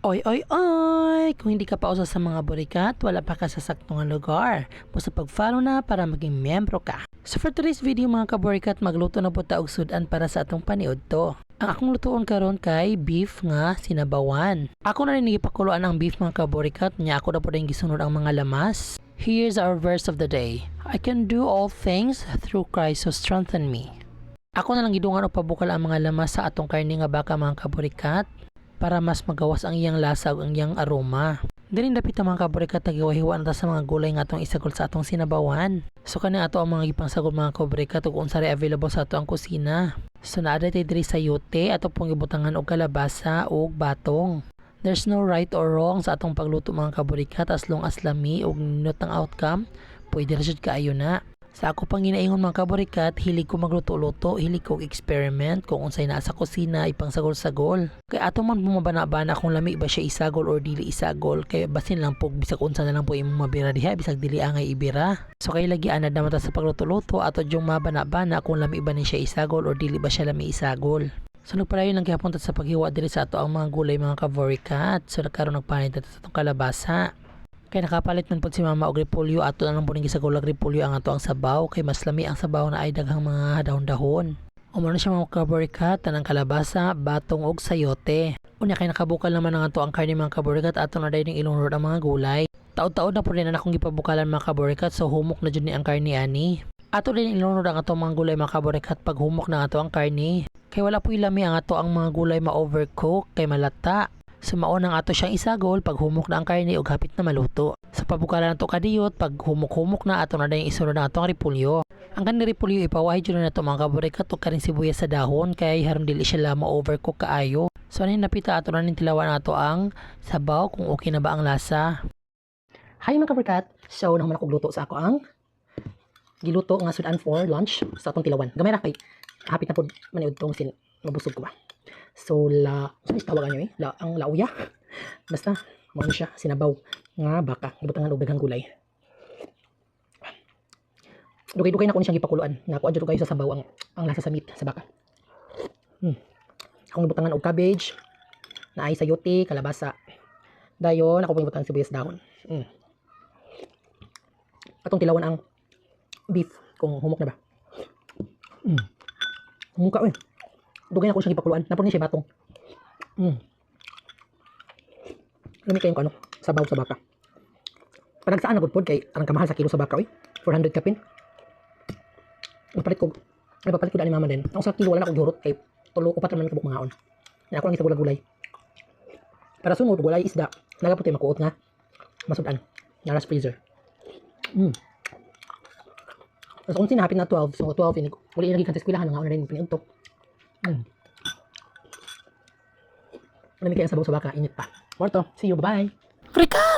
Oy, oy, oy! Kung hindi ka pa usa sa mga burikat, wala pa ka sa saktong lugar. Basta pag-follow na para maging miyembro ka. So for today's video mga kaburikat, magluto na po ta og sudan para sa atong paniud to. Ang akong lutuon karon kay beef nga sinabawan. Ako na rin nagipakuluan ang beef mga kaburikat, nya ako na po rin gisunod ang mga lamas. Here's our verse of the day. I can do all things through Christ who strengthen me. Ako na lang gidungan o pabukal ang mga lamas sa atong karne nga baka mga kaburikat para mas magawas ang iyang lasa ug ang iyang aroma. Dili dapit ang mga kaburikat tagiwahiwa na ta sa mga gulay nga atong isagol sa atong sinabawan. So kani ato ang mga gipangsagol mga kaburikat ug unsa ray available sa ato ang kusina. So naada tay diri sayote ato pong gibutangan og kalabasa ug batong. There's no right or wrong sa atong pagluto mga kaburikat as long as lami ug nindot ang outcome, pwede ra jud kaayo na. Sa ako pang ginaingon mga kaburikat, hilig ko magluto-luto, hilig ko experiment kung unsay naa sa kusina ipangsagol-sagol. Kay ato man bumabana-bana kung lami ba siya isagol or dili isagol, kay basin lang po bisag unsa na lang po imong mabira diha bisag dili angay ibira. So kay lagi anad naman ta sa pagluto-luto ato jung mabana-bana kung lami ba ni siya isagol or dili ba siya lami isagol. So nagpadayon lang gihapon ta sa paghiwa diri sa ato ang mga gulay mga kaburikat. So nagkaroon nagpanit ta sa atong kalabasa. Kay nakapalit man po si mama og repolyo ato na lang po gisagol og repolyo ang ato ang sabaw kay mas lami ang sabaw na ay daghang mga dahon-dahon. Umano siya mga kaburikat tanang kalabasa, batong og sayote. Unya kay nakabukal naman ang ato ang karne mga kaburikat ato na dayong ilunod ang mga gulay. Taod-taod na po rin na akong gipabukalan mga kaburikat so humok na jud ni ang karne ani. Ato din ilunod ang ato mga gulay mga kaburikat pag humok na ato ang karne. Kay wala po ilami ang ato ang mga gulay ma-overcook kay malata. Sumaon ang ato siyang isagol pag humok na ang karne ug hapit na maluto. Sa pabukalan nato kadiyot pag humok-humok na ato na dayong isunod ang atong repolyo. Ang kanang repolyo ipawahi jud na to mga kaburikat ug karing sibuyas sa dahon kay haron dili siya ma-overcook kaayo. So anin napita ato na ning tilawan nato ang sabaw kung okay na ba ang lasa. Hi mga kaburikat. So nahuman ako gluto sa ako ang giluto nga sudan for lunch sa atong tilawan. Gamay ra kay hapit na pud maniud tong sin mabusog ko ba. So ano tawagan nyo ang lauya. Basta mo siya sinabaw nga baka gibutangan og daghang gulay. Dugay-dugay na ko ni siyang gipakuluan. Nga ako adyo kayo sa sabaw ang lasa sa meat sa baka. Akong gibutangan og cabbage, na ay sayote, kalabasa. Dayon ako gibutangan sibuyas dahon. Atong tilawan ang beef kung humok na ba. Humok ka dugay na ko siyang ipakuluan. Napon ni siya batong. Lami kayong ano, sabaw sa baka. Panagsaan na pod kay arang kamahal sa kilo sa baka 400 kapin. Napapalit ko dali mama din. Ang sa kilo wala na ko gihurot kay tulo upat man kabuk mangaon. Na ako lang isagol gulay. Para sunod gulay isda. Naga po tayo makuot nga. Masudan. Naras freezer. Tapos kung sinahapit na 12, so 12 ini uli lagi kan sa eskwelahan nga na rin piniudtok. Alam mo kaya sabaw sa baka, init pa. Morto, see you, bye-bye. Rika!